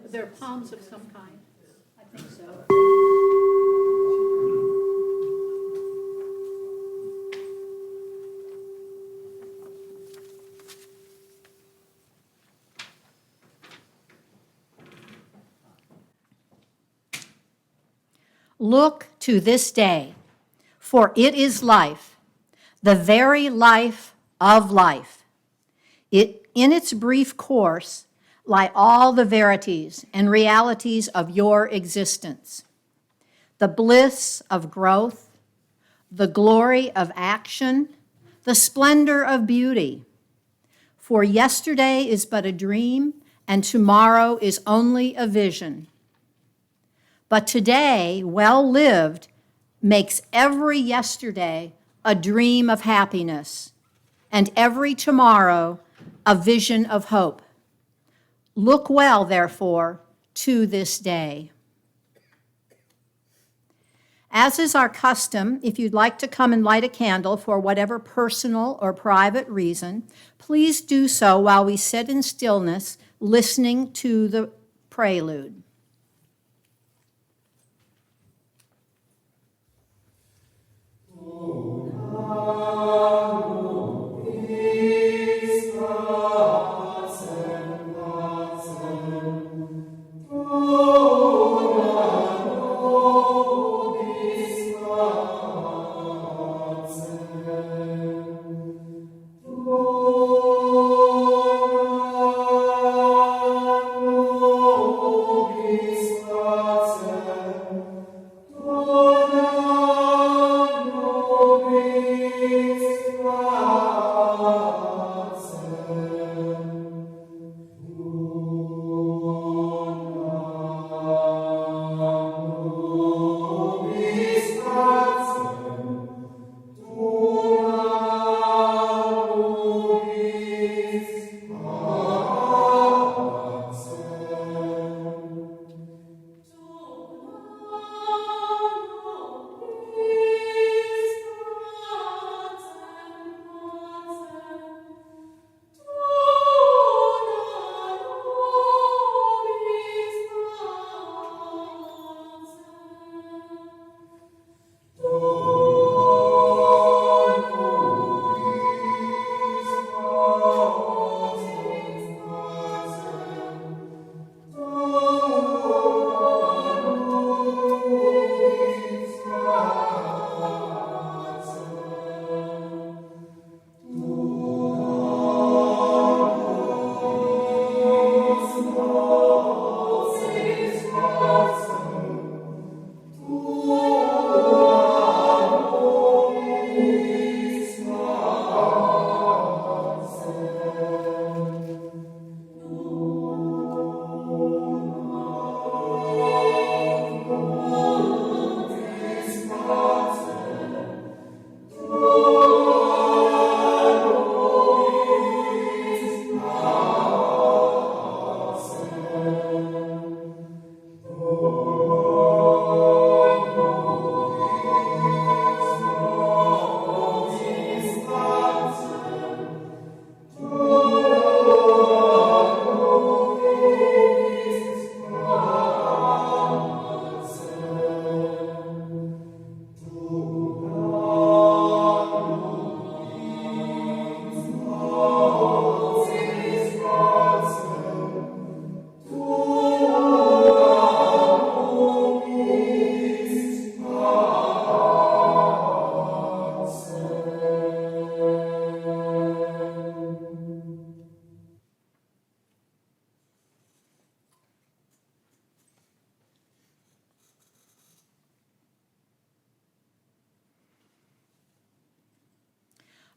They're palms of some kind. I think so. Look to this day, for it is life, the very life of life. In its brief course lie all the verities and realities of your existence, the bliss of growth, the glory of action, the splendor of beauty. For yesterday is but a dream, and tomorrow is only a vision. But today, well lived, makes every yesterday a dream of happiness, and every tomorrow a vision of hope. Look well, therefore, to this day. As is our custom, if you'd like to come and light a candle for whatever personal or private reason, please do so while we sit in stillness, listening to the prelude.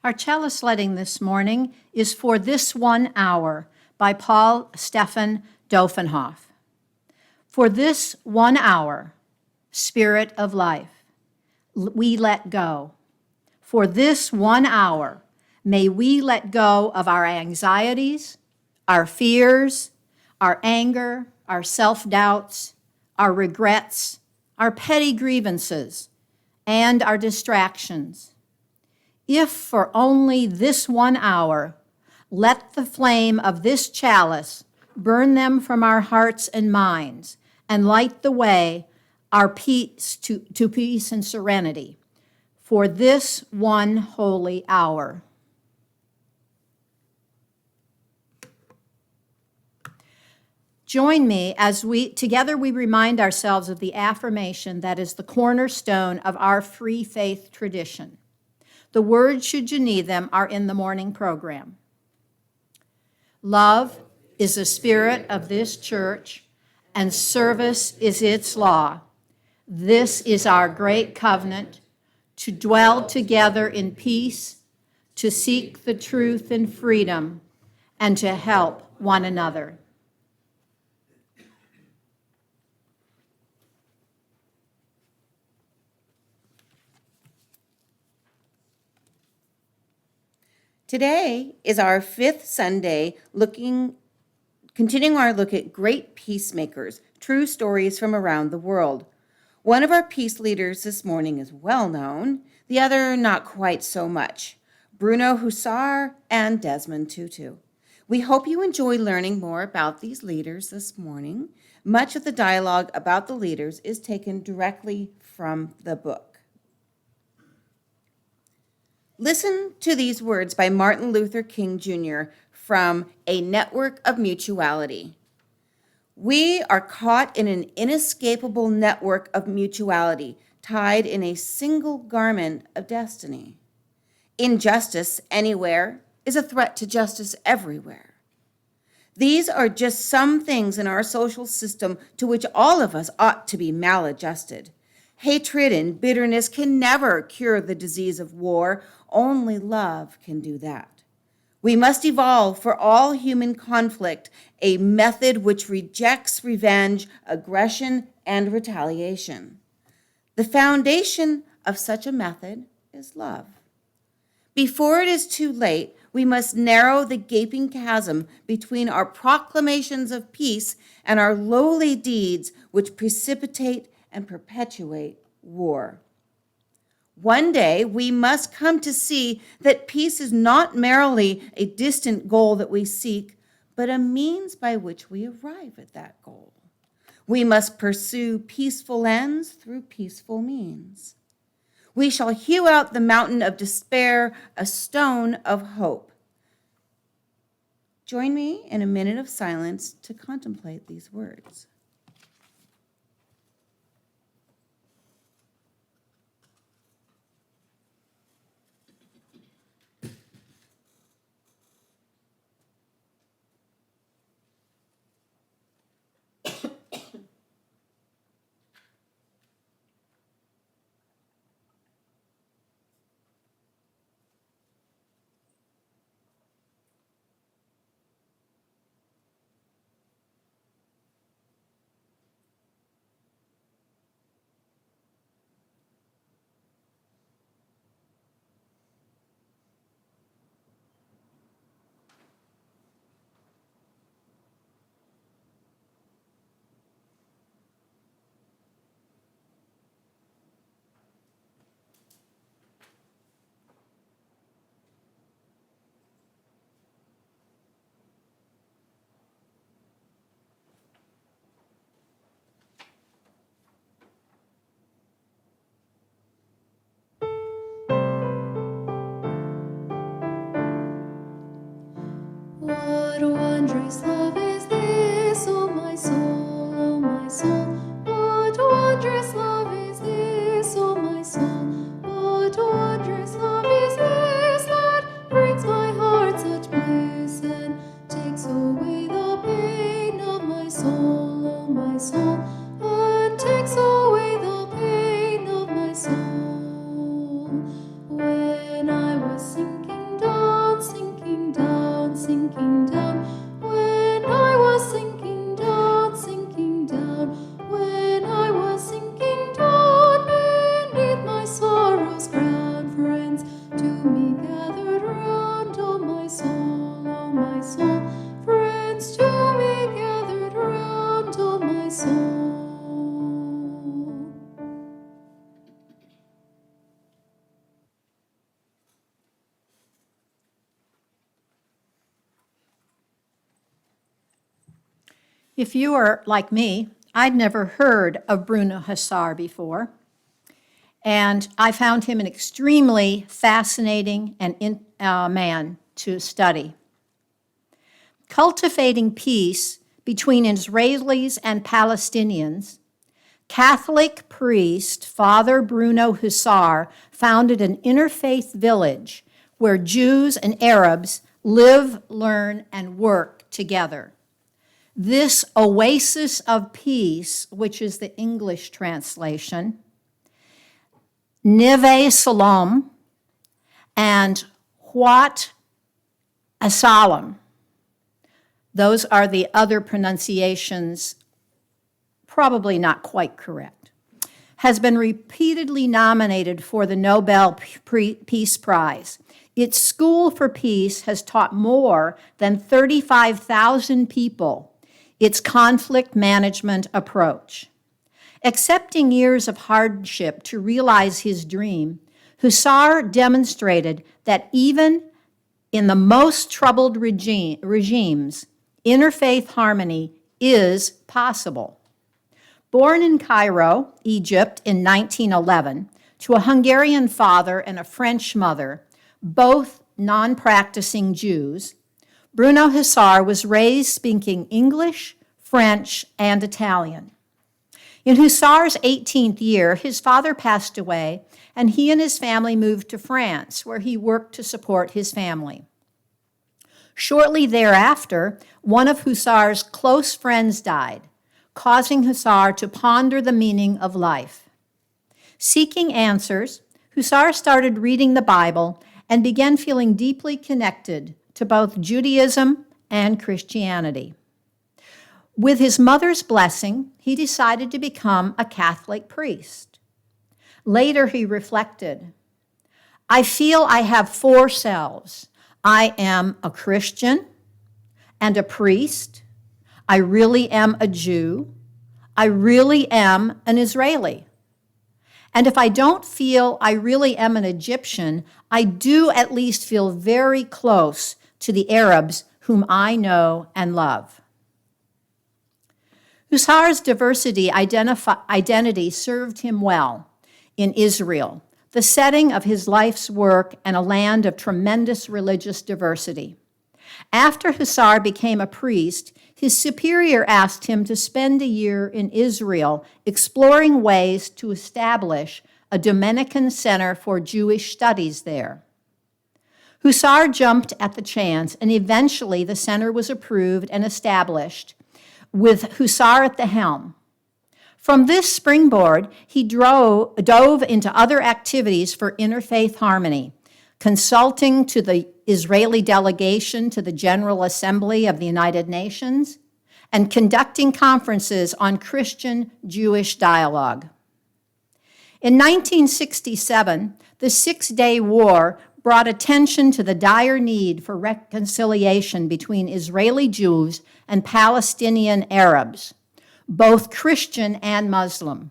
Our cellist letting this morning is For This 1 Hour by Paul Stephan Doffenhoff. For this 1 hour, Spirit of life, we let go. For this 1 hour, may we let go of our anxieties, our fears, our anger, our self-doubts, our regrets, our petty grievances, and our distractions. If for only this 1 hour, let the flame of this chalice burn them from our hearts and minds, and light the way our peace to peace and serenity for this one holy hour. Join me as together we remind ourselves of the affirmation that is the cornerstone of our free faith tradition. The words, should you need them, are in the morning program. Love is the spirit of this church, and service is its law. This is our great covenant, to dwell together in peace, to seek the truth in freedom, and to help one another. Today is our fifth Sunday continuing our look at Great Peacemakers, true stories from around the world. One of our peace leaders this morning is well known, the other not quite so much, Bruno Hussar and Desmond Tutu. We hope you enjoy learning more about these leaders this morning. Much of the dialogue about the leaders is taken directly from the book. Listen to these words by Martin Luther King Jr. from A Network of Mutuality. We are caught in an inescapable network of mutuality, tied in a single garment of destiny. Injustice anywhere is a threat to justice everywhere. These are just some things in our social system to which all of us ought to be maladjusted. Hatred and bitterness can never cure the disease of war. Only love can do that. We must evolve for all human conflict a method which rejects revenge, aggression, and retaliation. The foundation of such a method is love. Before it is too late, we must narrow the gaping chasm between our proclamations of peace and our lowly deeds which precipitate and perpetuate war. One day, we must come to see that peace is not merely a distant goal that we seek, but a means by which we arrive at that goal. We must pursue peaceful ends through peaceful means. We shall hew out the mountain of despair a stone of hope. Join me in a minute of silence to contemplate these words. What wondrous love is this, O my soul, O my soul? What wondrous love is this, O my soul? What wondrous love is this that brings my heart such bliss and takes away the pain of my soul, O my soul, and takes away the pain of my soul. When I was sinking down, sinking down, sinking down, when I was sinking down, sinking down, when I was sinking down beneath my sorrow's crown, friends to me gathered round, oh my soul, friends to me gathered round, oh my soul. If you are like me, I'd never heard of Bruno Hussar before, and I found him an extremely fascinating man to study. Cultivating peace between Israelis and Palestinians, Catholic priest Father Bruno Hussar founded an interfaith village where Jews and Arabs live, learn, and work together. This oasis of peace, which is the English translation, Neve Salom and Wat Asalam, those are the other pronunciations, probably not quite correct, has been repeatedly nominated for the Nobel Peace Prize. Its School for Peace has taught more than 35,000 people its conflict management approach. Accepting years of hardship to realize his dream, Hussar demonstrated that even in the most troubled regimes, interfaith harmony is possible. Born in Cairo, Egypt in 1911, to a Hungarian father and a French mother, both non-practicing Jews, Bruno Hussar was raised speaking English, French, and Italian. In Hussar's 18th year, his father passed away, and he and his family moved to France, where he worked to support his family. Shortly thereafter, one of Hussar's close friends died, causing Hussar to ponder the meaning of life. Seeking answers, Hussar started reading the Bible and began feeling deeply connected to both Judaism and Christianity. With his mother's blessing, he decided to become a Catholic priest. Later, he reflected, "I feel I have 4 selves. I am a Christian and a priest. I really am a Jew. I really am an Israeli. And if I don't feel I really am an Egyptian, I do at least feel very close to the Arabs whom I know and love." Hussar's diversity identity served him well in Israel, the setting of his life's work and a land of tremendous religious diversity. After Hussar became a priest, his superior asked him to spend a year in Israel exploring ways to establish a Dominican Center for Jewish Studies there. Hussar jumped at the chance, and eventually the center was approved and established, with Hussar at the helm. From this springboard, he dove into other activities for Interfaith Harmony, consulting to the Israeli delegation to the General Assembly of the United Nations, and conducting conferences on Christian-Jewish dialogue. In 1967, the Six-Day War brought attention to the dire need for reconciliation between Israeli Jews and Palestinian Arabs, both Christian and Muslim.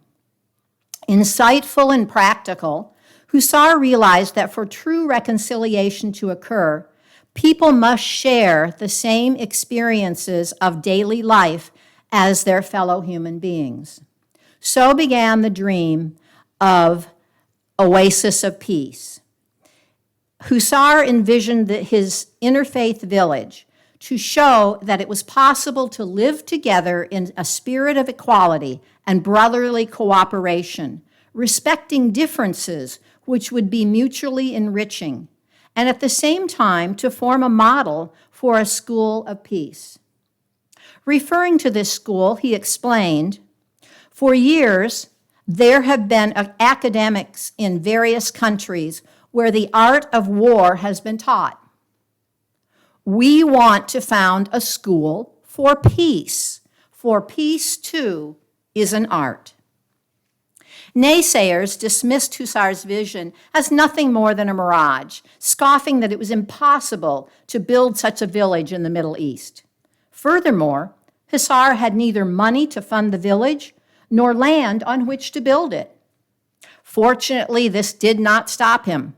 Insightful and practical, Hussar realized that for true reconciliation to occur, people must share the same experiences of daily life as their fellow human beings. So began the dream of Oasis of Peace. Hussar envisioned his interfaith village to show that it was possible to live together in a spirit of equality and brotherly cooperation, respecting differences which would be mutually enriching, and at the same time to form a model for a school of peace. Referring to this school, he explained, "For years, there have been academics in various countries where the art of war has been taught. We want to found a school for peace, for peace too is an art." Naysayers dismissed Hussar's vision as nothing more than a mirage, scoffing that it was impossible to build such a village in the Middle East. Furthermore, Hussar had neither money to fund the village nor land on which to build it. Fortunately, this did not stop him.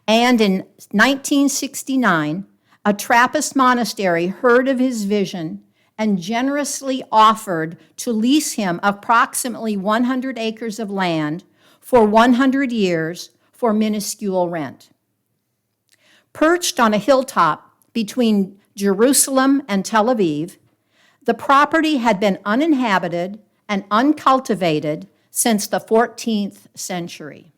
And in 1969, a Trappist monastery heard of his vision and generously offered to lease him approximately 100 acres of land for 100 years for minuscule rent. Perched on a hilltop between Jerusalem and Tel Aviv, the property had been uninhabited and uncultivated since the 14th century.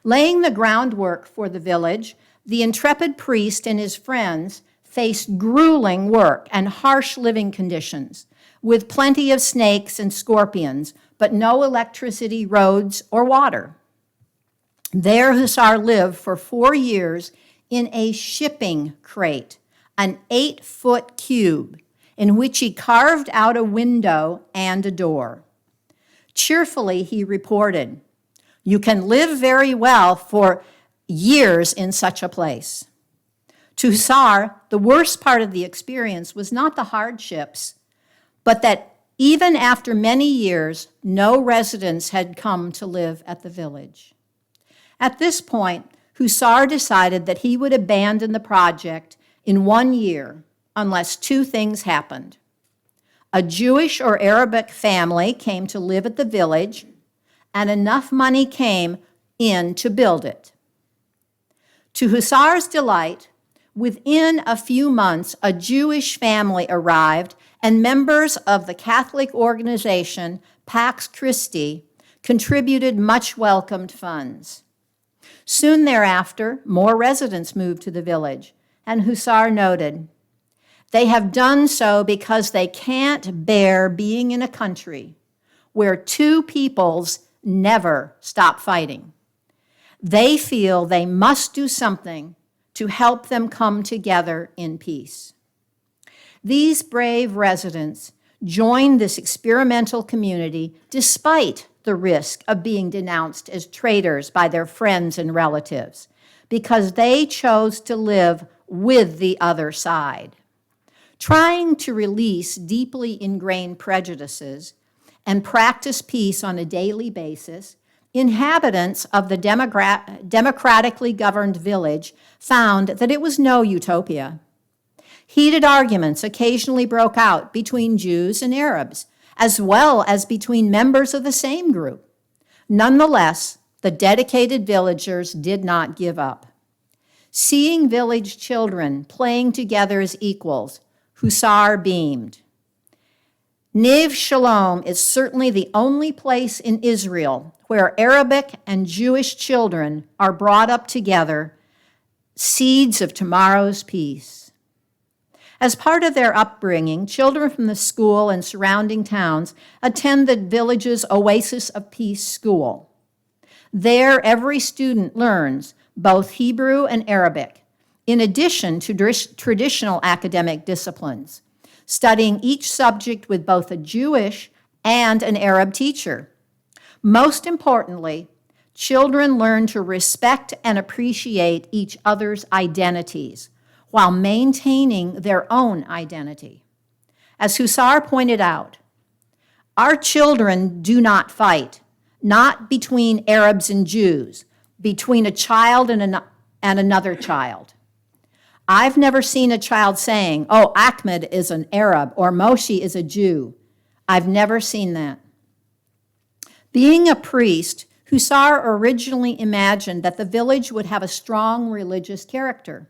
Laying the groundwork for the village, the intrepid priest and his friends faced grueling work and harsh living conditions, with plenty of snakes and scorpions, but no electricity, roads, or water. There, Hussar lived for 4 years in a shipping crate, an 8-foot cube, in which he carved out a window and a door. Cheerfully, he reported, "You can live very well for years in such a place." To Hussar, the worst part of the experience was not the hardships, but that even after many years, no residents had come to live at the village. At this point, Hussar decided that he would abandon the project in 1 year unless 2 things happened. A Jewish or Arabic family came to live at the village, and enough money came in to build it. To Hussar's delight, within a few months, a Jewish family arrived, and members of the Catholic organization Pax Christi contributed much welcomed funds. Soon thereafter, more residents moved to the village, and Hussar noted, "They have done so because they can't bear being in a country where 2 peoples never stop fighting. They feel they must do something to help them come together in peace." These brave residents joined this experimental community despite the risk of being denounced as traitors by their friends and relatives, because they chose to live with the other side. Trying to release deeply ingrained prejudices and practice peace on a daily basis, inhabitants of the democratically governed village found that it was no utopia. Heated arguments occasionally broke out between Jews and Arabs, as well as between members of the same group. Nonetheless, the dedicated villagers did not give up. Seeing village children playing together as equals, Hussar beamed. Neve Shalom is certainly the only place in Israel where Arabic and Jewish children are brought up together, seeds of tomorrow's peace. As part of their upbringing, children from the school and surrounding towns attend the village's Oasis of Peace school. There, every student learns both Hebrew and Arabic, in addition to traditional academic disciplines, studying each subject with both a Jewish and an Arab teacher. Most importantly, children learn to respect and appreciate each other's identities while maintaining their own identity. As Hussar pointed out, our children do not fight, not between Arabs and Jews, between a child and another child. I've never seen a child saying, "Oh, Ahmed is an Arab," or "Moshe is a Jew." I've never seen that. Being a priest, Hussar originally imagined that the village would have a strong religious character.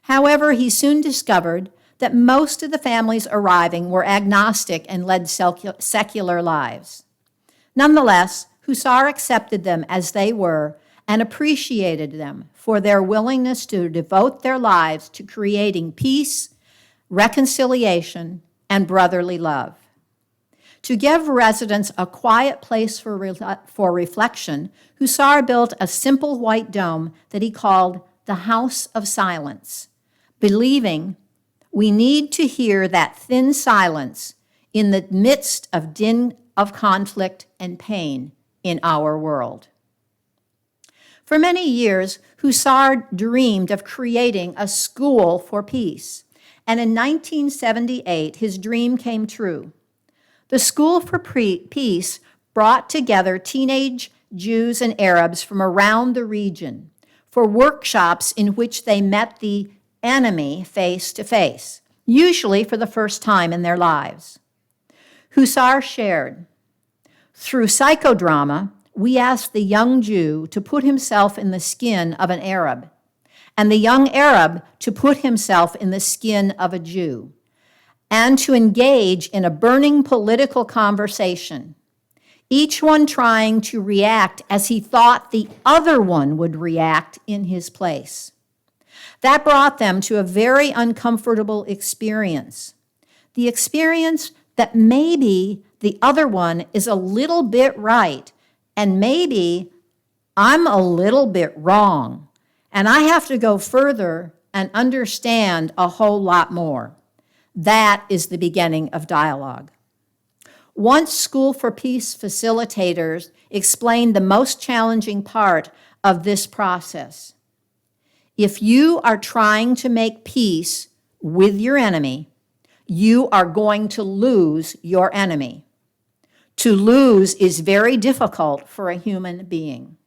However, he soon discovered that most of the families arriving were agnostic and led secular lives. Nonetheless, Hussar accepted them as they were and appreciated them for their willingness to devote their lives to creating peace, reconciliation, and brotherly love. To give residents a quiet place for reflection, Hussar built a simple white dome that he called the House of Silence, believing we need to hear that thin silence in the midst of din of conflict and pain in our world. For many years, Hussar dreamed of creating a school for peace, and in 1978, his dream came true. The School for Peace brought together teenage Jews and Arabs from around the region for workshops in which they met the enemy face to face usually for the first time in their lives. Hussar shared, "Through psychodrama, we asked the young Jew to put himself in the skin of an Arab, and the young Arab to put himself in the skin of a Jew, and to engage in a burning political conversation, each one trying to react as he thought the other one would react in his place. That brought them to a very uncomfortable experience, the experience that maybe the other one is a little bit right, and maybe I'm a little bit wrong, and I have to go further and understand a whole lot more." That is the beginning of dialogue. Once School for Peace facilitators explained the most challenging part of this process. If you are trying to make peace with your enemy, you are going to lose your enemy. To lose is very difficult for a human being.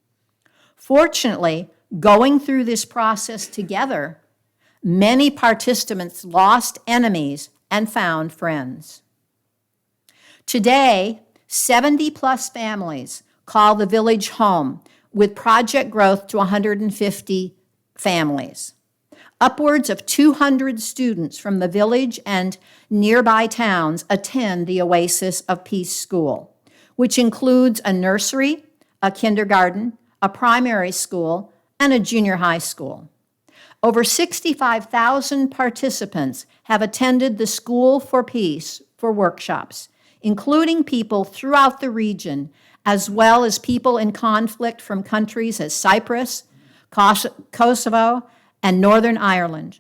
Fortunately, going through this process together, many participants lost enemies and found friends. Today, 70-plus families call the village home, with project growth to 150 families. Upwards of 200 students from the village and nearby towns attend the Oasis of Peace School, which includes a nursery, a kindergarten, a primary school, and a junior high school. Over 65,000 participants have attended the School for Peace for workshops, including people throughout the region, as well as people in conflict from countries as Cyprus, Kosovo, and Northern Ireland.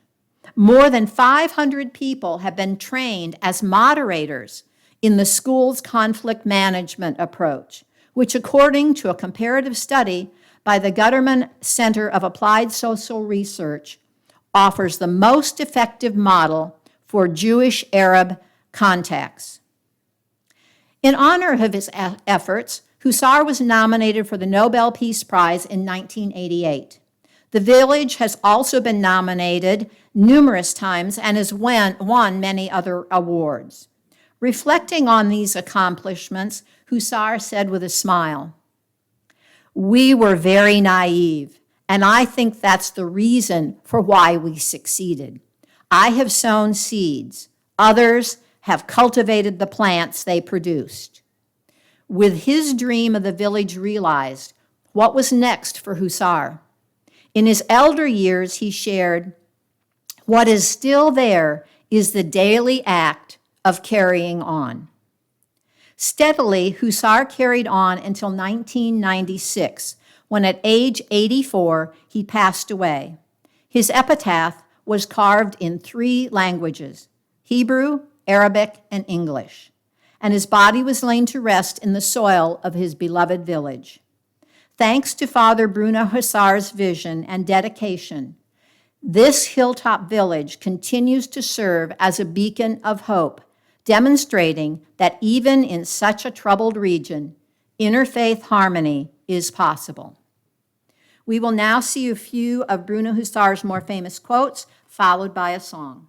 More than 500 people have been trained as moderators in the school's conflict management approach, which, according to a comparative study by the Gutterman Center of Applied Social Research, offers the most effective model for Jewish-Arab contacts. In honor of his efforts, Hussar was nominated for the Nobel Peace Prize in 1988. The village has also been nominated numerous times and has won many other awards. Reflecting on these accomplishments, Hussar said with a smile, "We were very naive, and I think that's the reason for why we succeeded. I have sown seeds. Others have cultivated the plants they produced." With his dream of the village realized, what was next for Hussar? In his elder years, he shared, "What is still there is the daily act of carrying on." Steadily, Hussar carried on until 1996, when at age 84, he passed away. His epitaph was carved in 3 languages, Hebrew, Arabic, and English, and his body was laid to rest in the soil of his beloved village. Thanks to Father Bruno Hussar's vision and dedication, this hilltop village continues to serve as a beacon of hope, demonstrating that even in such a troubled region, interfaith harmony is possible. We will now see a few of Bruno Hussar's more famous quotes, followed by a song.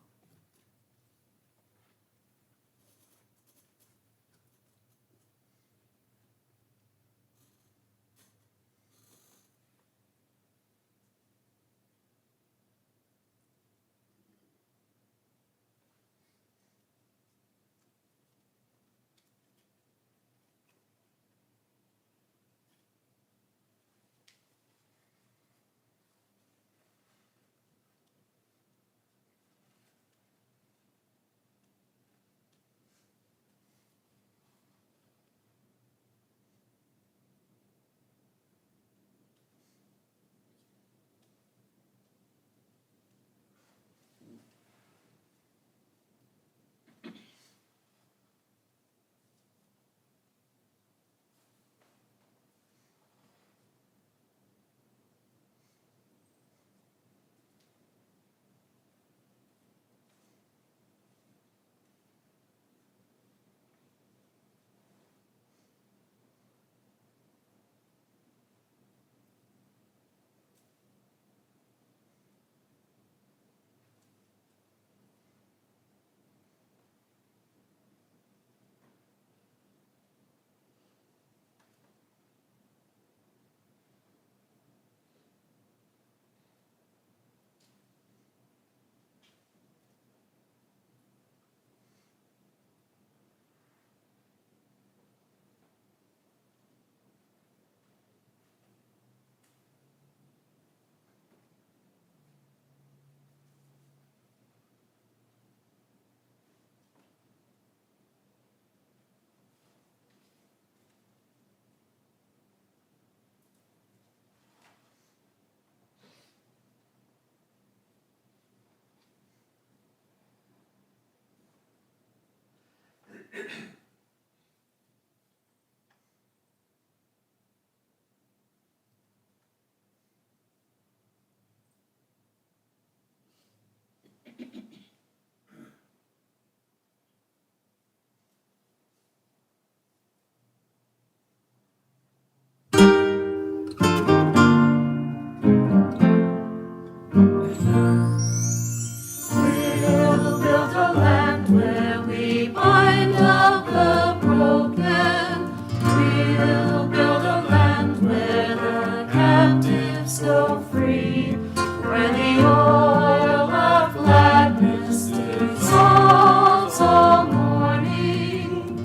We'll build a land where we bind up the broken. We'll build a land where the captives go free, where the oil of gladness dissolves all mourning.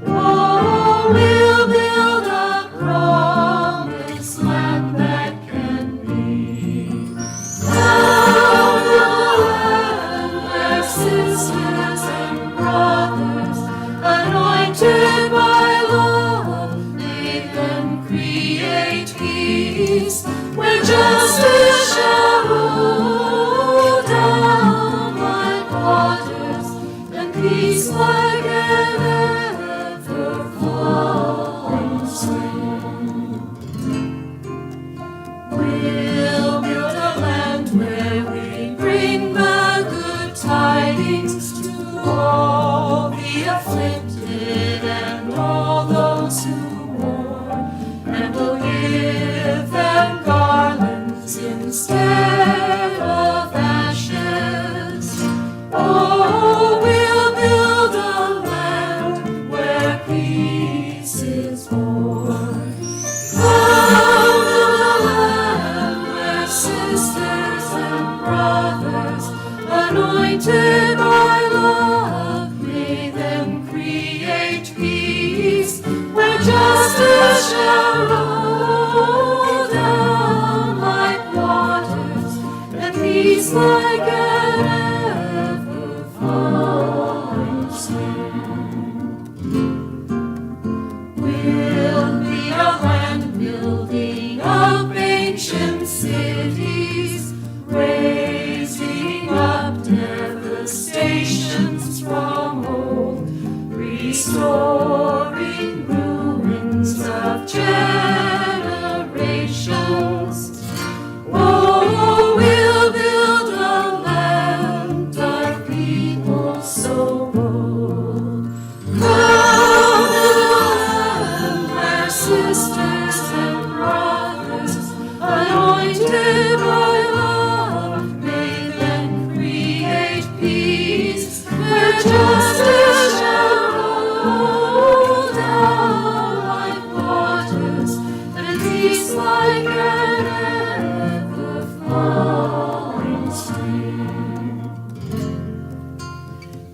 Oh, we'll build a promised land that can be. Where sisters and brothers, anointed by love, they can create peace. Where justice shall roll down like waters, and peace like an ever-flowing stream. We'll build a land where we bring the good tidings to all the afflicted and all those who mourn, and we'll give them garlands instead of ashes. Oh, we'll build a land where peace is born. Where sisters and brothers, anointed by love, may them create peace. Where justice shall roll down like waters, and peace like an ever-flowing stream. We'll be a land building up ancient cities, raising up devastations from old, restoring ruins of generations. Oh, we'll build a land of people so bold. Where sisters and brothers, anointed by love, may them create peace. Where justice shall roll down like waters, and peace like an ever-flowing stream.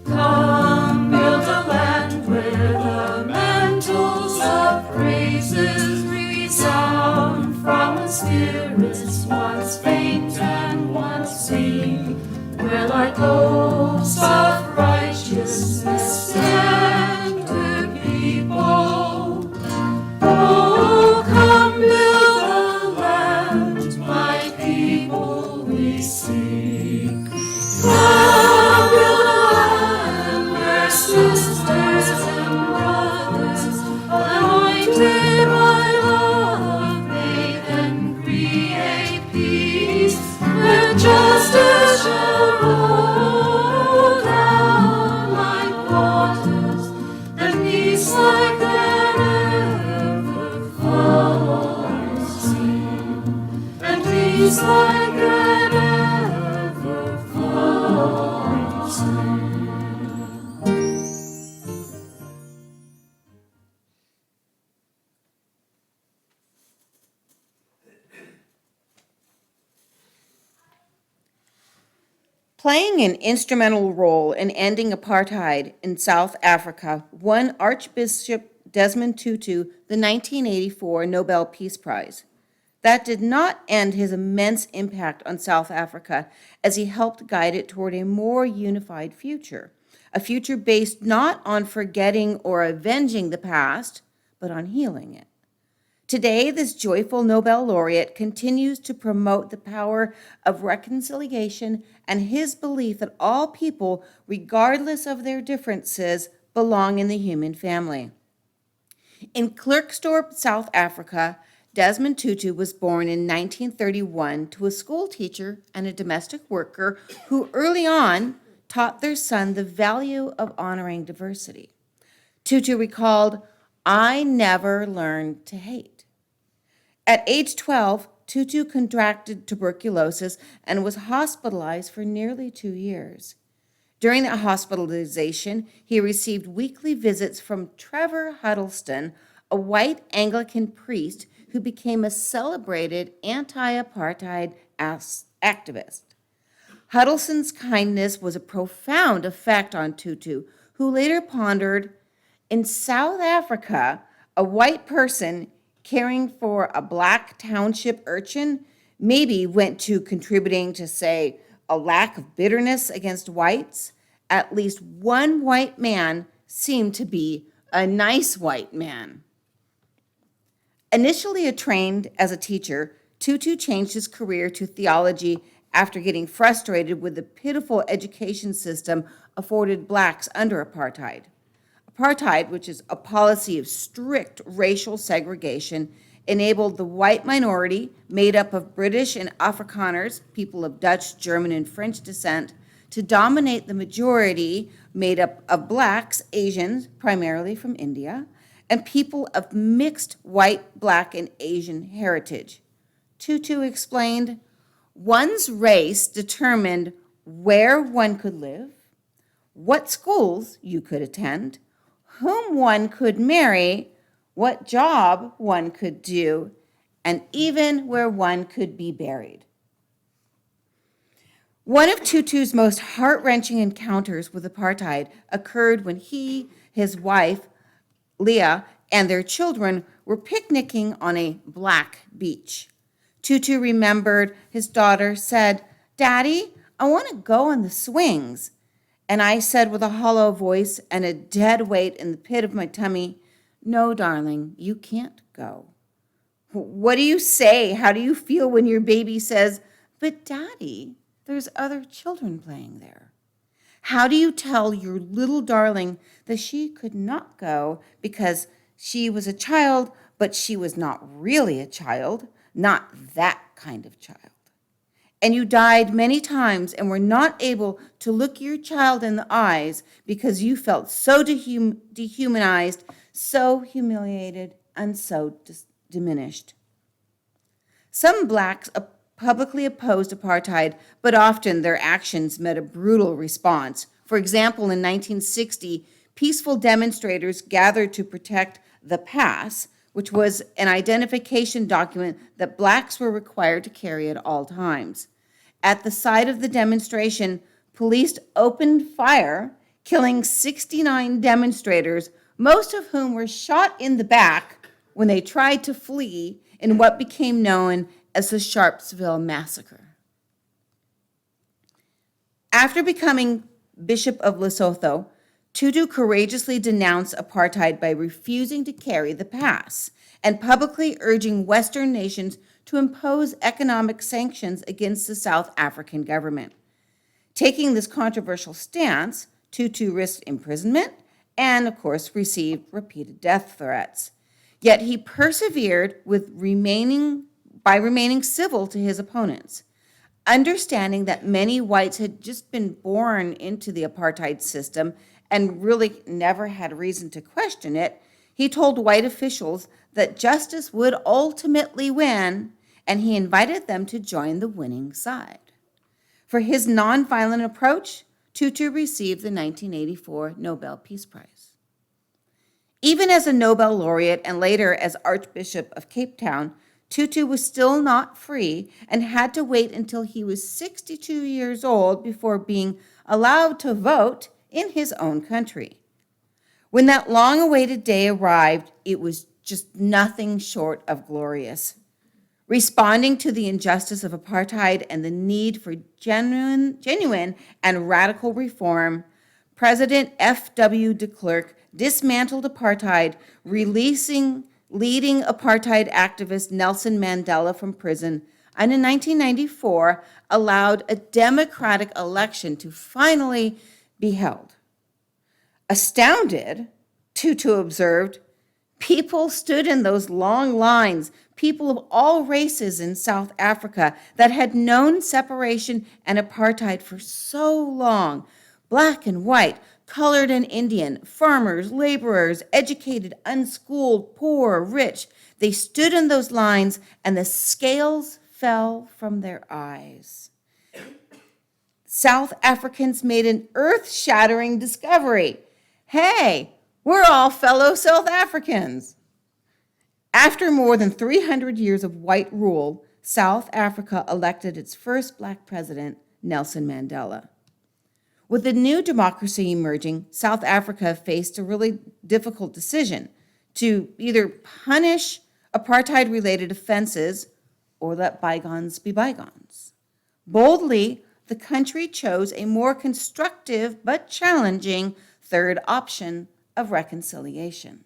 Come, build a land where the mantles of praises resound from the spirits once faint and once seen, where like oaks of righteousness stand good people. Oh, come build a land, my people we seek. Come build a land where sisters and brothers, anointed by love, may then create peace. Where justice shall roll down like waters, and peace like an ever-flowing stream, and peace like an ever-flowing stream. Playing an instrumental role in ending apartheid in South Africa won Archbishop Desmond Tutu the 1984 Nobel Peace Prize. That did not end his immense impact on South Africa, as he helped guide it toward a more unified future, a future based not on forgetting or avenging the past, but on healing it. Today, this joyful Nobel laureate continues to promote the power of reconciliation and his belief that all people, regardless of their differences, belong in the human family. In Klerksdorp, South Africa, Desmond Tutu was born in 1931 to a school teacher and a domestic worker who early on taught their son the value of honoring diversity. Tutu recalled, "I never learned to hate." At age 12, Tutu contracted tuberculosis and was hospitalized for nearly 2 years. During that hospitalization, he received weekly visits from Trevor Huddleston, a white Anglican priest who became a celebrated anti-apartheid activist. Huddleston's kindness was a profound effect on Tutu, who later pondered, in South Africa, a white person caring for a black township urchin maybe went to contributing to, say, a lack of bitterness against whites. At least one white man seemed to be a nice white man. Initially trained as a teacher, Tutu changed his career to theology after getting frustrated with the pitiful education system afforded blacks under apartheid. Apartheid, which is a policy of strict racial segregation, enabled the white minority, made up of British and Afrikaners, people of Dutch, German, and French descent, to dominate the majority, made up of blacks, Asians, primarily from India, and people of mixed white, black, and Asian heritage. Tutu explained, one's race determined where one could live, what schools you could attend, whom one could marry, what job one could do, and even where one could be buried. One of Tutu's most heart-wrenching encounters with apartheid occurred when he, his wife, Leah, and their children were picnicking on a black beach. Tutu remembered his daughter said, "Daddy, I want to go on the swings." And I said with a hollow voice and a dead weight in the pit of my tummy, "No, darling, you can't go." "What do you say? How do you feel when your baby says, 'But Daddy, there's other children playing there'? How do you tell your little darling that she could not go because she was a child, but she was not really a child, not that kind of child? And you died many times and were not able to look your child in the eyes because you felt so dehumanized, so humiliated, and so diminished." Some blacks publicly opposed apartheid, but often their actions met a brutal response. For example, in 1960, peaceful demonstrators gathered to protect the pass, which was an identification document that blacks were required to carry at all times. At the site of the demonstration, police opened fire, killing 69 demonstrators, most of whom were shot in the back when they tried to flee in what became known as the Sharpsville Massacre. After becoming Bishop of Lesotho, Tutu courageously denounced apartheid by refusing to carry the pass and publicly urging Western nations to impose economic sanctions against the South African government. Taking this controversial stance, Tutu risked imprisonment and, of course, received repeated death threats. Yet he persevered by remaining civil to his opponents. Understanding that many whites had just been born into the apartheid system and really never had reason to question it, he told white officials that justice would ultimately win, and he invited them to join the winning side. For his nonviolent approach, Tutu received the 1984 Nobel Peace Prize. Even as a Nobel laureate and later as Archbishop of Cape Town, Tutu was still not free and had to wait until he was 62 years old before being allowed to vote in his own country. When that long-awaited day arrived, it was just nothing short of glorious. Responding to the injustice of apartheid and the need for genuine and radical reform, President F.W. de Klerk dismantled apartheid, leading apartheid activist Nelson Mandela from prison, and in 1994 allowed a democratic election to finally be held. Astounded, Tutu observed, People stood in those long lines, people of all races in South Africa that had known separation and apartheid for so long. Black and white, colored and Indian, farmers, laborers, educated, unschooled, poor, rich. They stood in those lines and the scales fell from their eyes. South Africans made an earth-shattering discovery. Hey, we're all fellow South Africans. After more than 300 years of white rule, South Africa elected its first black president, Nelson Mandela. With the new democracy emerging, South Africa faced a really difficult decision to either punish apartheid-related offenses or let bygones be bygones. Boldly, the country chose a more constructive but challenging third option of reconciliation.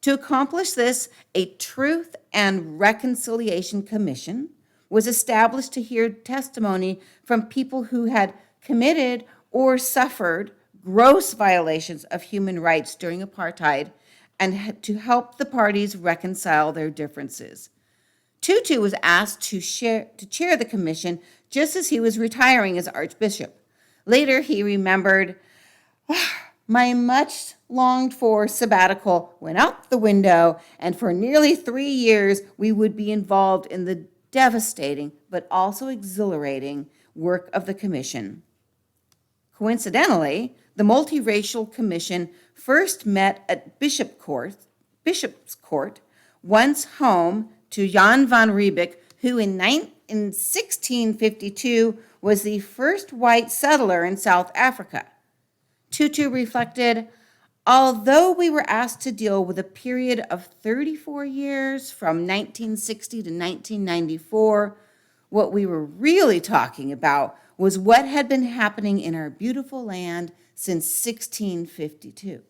To accomplish this, a Truth and Reconciliation Commission was established to hear testimony from people who had committed or suffered gross violations of human rights during apartheid and to help the parties reconcile their differences. Tutu was asked to chair the commission just as he was retiring as Archbishop. Later, he remembered, my much longed for sabbatical went out the window, and for nearly 3 years, we would be involved in the devastating but also exhilarating work of the commission. Coincidentally, the multiracial commission first met at Bishop's Court, once home to Jan van Riebeeck, who in 1652 was the first white settler in South Africa. Tutu reflected, although we were asked to deal with a period of 34 years from 1960 to 1994, what we were really talking about was what had been happening in our beautiful land since 1652.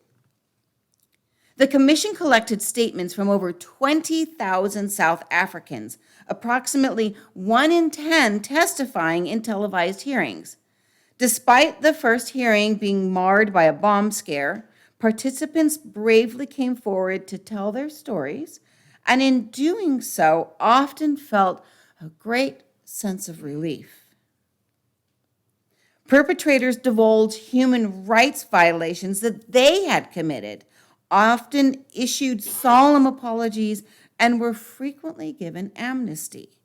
The commission collected statements from over 20,000 South Africans, approximately 1 in 10 testifying in televised hearings. Despite the first hearing being marred by a bomb scare, participants bravely came forward to tell their stories, and in doing so, often felt a great sense of relief. Perpetrators divulged human rights violations that they had committed, often issued solemn apologies, and were frequently given amnesty.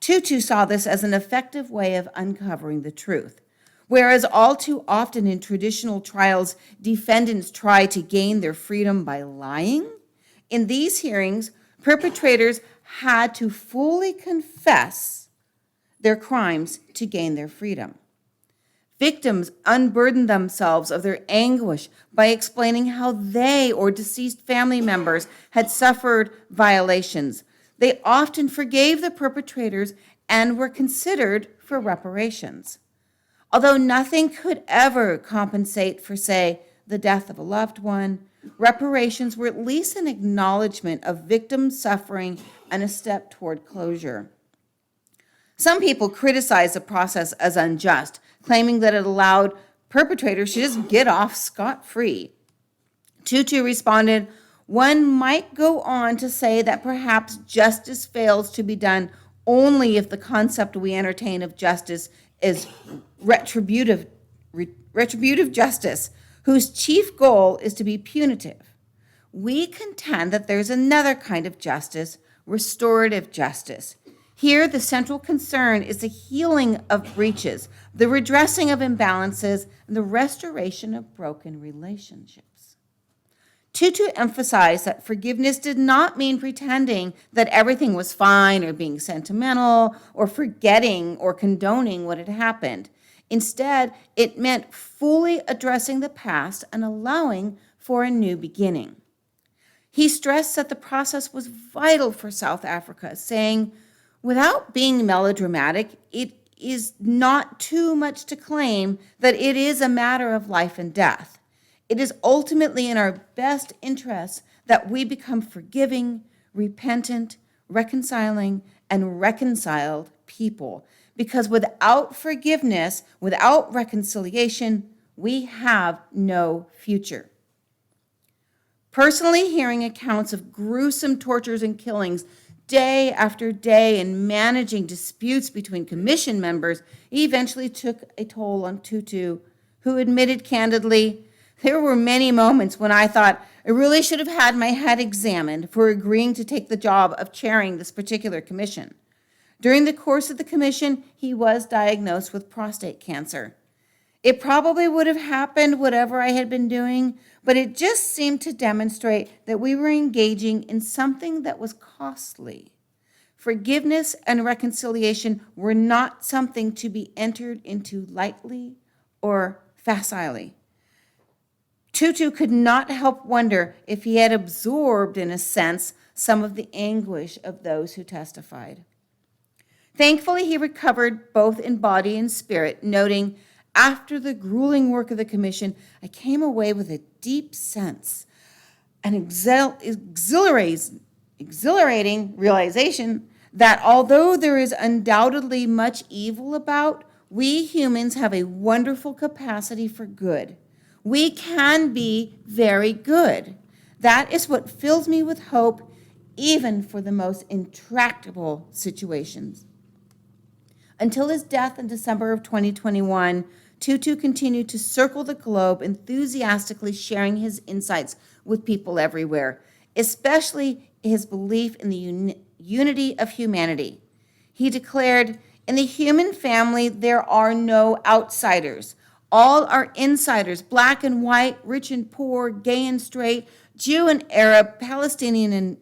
Tutu saw this as an effective way of uncovering the truth. Whereas all too often in traditional trials, defendants try to gain their freedom by lying, in these hearings, perpetrators had to fully confess their crimes to gain their freedom. Victims unburdened themselves of their anguish by explaining how they or deceased family members had suffered violations. They often forgave the perpetrators and were considered for reparations. Although nothing could ever compensate for, say, the death of a loved one, reparations were at least an acknowledgement of victim suffering and a step toward closure. Some people criticize the process as unjust, claiming that it allowed perpetrators to just get off scot-free. Tutu responded, one might go on to say that perhaps justice fails to be done only if the concept we entertain of justice is retributive justice, whose chief goal is to be punitive. We contend that there's another kind of justice, restorative justice. Here, the central concern is the healing of breaches, the redressing of imbalances, and the restoration of broken relationships. Tutu emphasized that forgiveness did not mean pretending that everything was fine or being sentimental or forgetting or condoning what had happened. Instead, it meant fully addressing the past and allowing for a new beginning. He stressed that the process was vital for South Africa, saying, without being melodramatic, it is not too much to claim that it is a matter of life and death. It is ultimately in our best interests that we become forgiving, repentant, reconciling, and reconciled people. Because without forgiveness, without reconciliation, we have no future. Personally hearing accounts of gruesome tortures and killings day after day and managing disputes between commission members eventually took a toll on Tutu, who admitted candidly, "There were many moments when I thought I really should have had my head examined for agreeing to take the job of chairing this particular commission." During the course of the commission, he was diagnosed with prostate cancer. "It probably would have happened whatever I had been doing, but it just seemed to demonstrate that we were engaging in something that was costly. Forgiveness and reconciliation were not something to be entered into lightly or facilely." Tutu could not help wonder if he had absorbed, in a sense, some of the anguish of those who testified. Thankfully, he recovered both in body and spirit, noting, "After the grueling work of the commission, I came away with a deep sense, an exhilarating realization that although there is undoubtedly much evil about, we humans have a wonderful capacity for good. We can be very good. That is what fills me with hope, even for the most intractable situations." Until his death in December of 2021, Tutu continued to circle the globe, enthusiastically sharing his insights with people everywhere, especially his belief in the unity of humanity. He declared, "In the human family, there are no outsiders. All are insiders, black and white, rich and poor, gay and straight, Jew and Arab, Palestinian and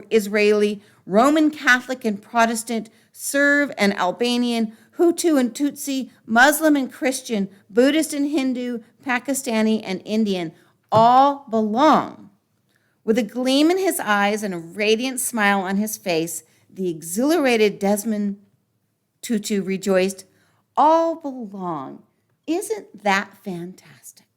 Israeli, Roman Catholic and Protestant, Serb and Albanian, Hutu and Tutsi, Muslim and Christian, Buddhist and Hindu, Pakistani and Indian, all belong." With a gleam in his eyes and a radiant smile on his face, the exhilarated Desmond Tutu rejoiced, "All belong. Isn't that fantastic?"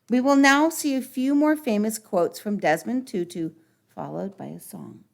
We will now see a few more famous quotes from Desmond Tutu, followed by a song.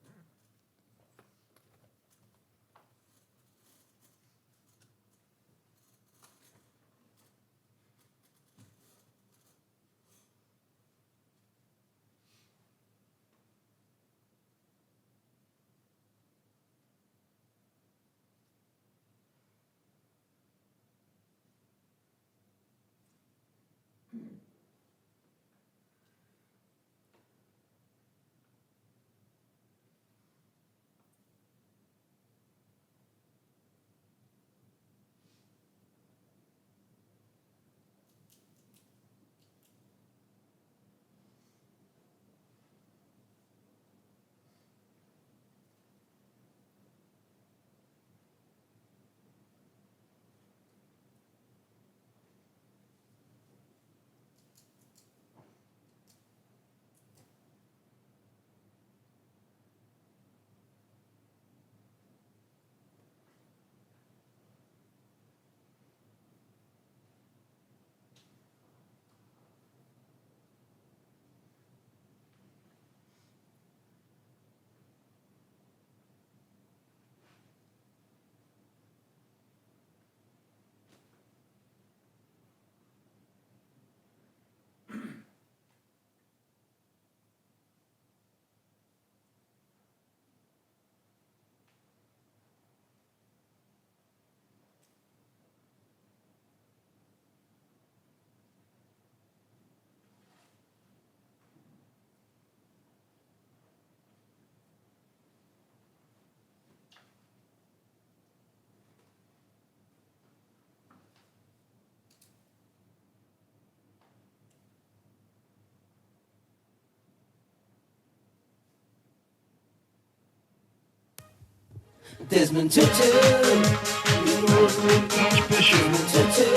Desmond Tutu, he's the Reverend Archbishop. Tutu,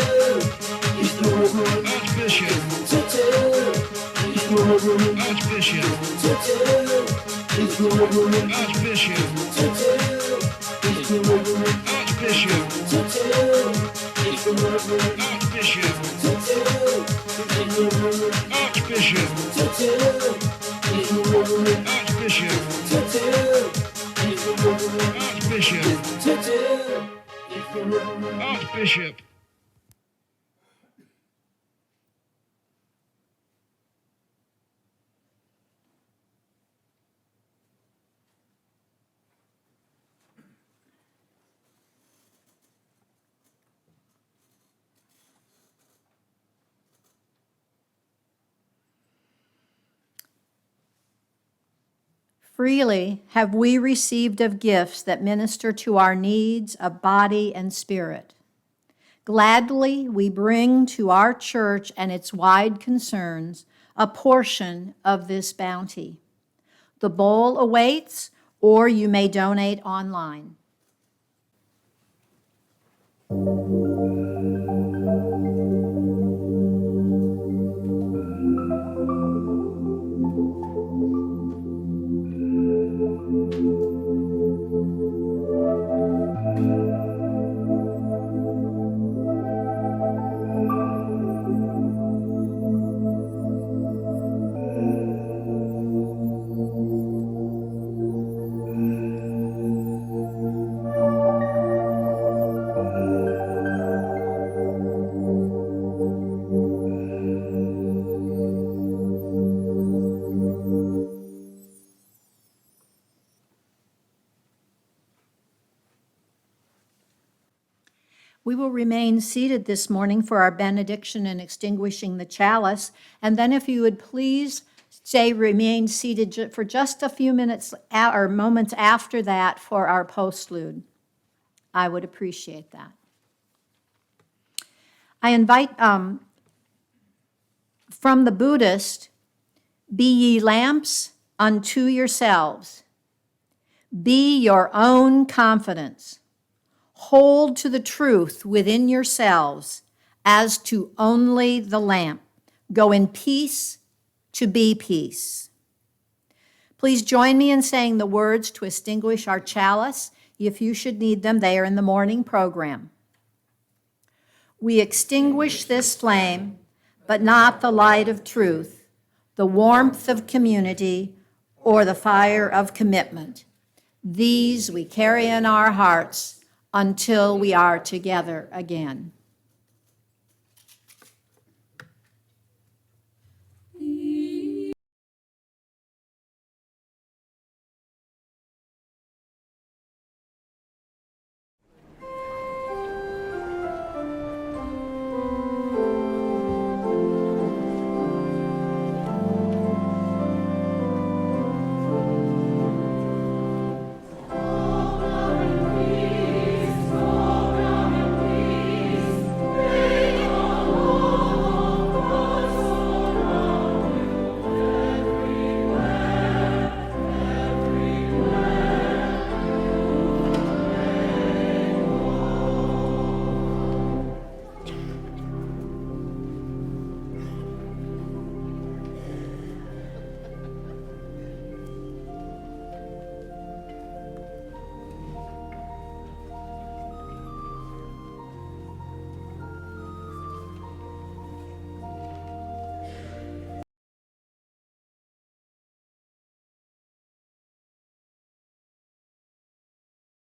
he's the Reverend Archbishop. Tutu, he's the Reverend Archbishop. Tutu, he's the Reverend Archbishop. Tutu, he's the Reverend Archbishop. Tutu, he's the Reverend Archbishop. Tutu, he's the Reverend Archbishop. Tutu, he's the Reverend Archbishop. Tutu, he's the Reverend Archbishop. Tutu, he's the Reverend Archbishop. Freely have we received of gifts that minister to our needs of body and spirit. Gladly we bring to our church and its wide concerns a portion of this bounty. The bowl awaits, or you may donate online. We will remain seated this morning for our benediction and extinguishing the chalice. And then if you would please remain seated for just a few minutes or moments after that for our postlude. I would appreciate that. I invite, from the Buddhist, be ye lamps unto yourselves. Be your own confidence. Hold to the truth within yourselves as to only the lamp. Go in peace to be peace. Please join me in saying the words to extinguish our chalice. If you should need them, they are in the morning program. We extinguish this flame, but not the light of truth, the warmth of community, or the fire of commitment. These we carry in our hearts until we are together again.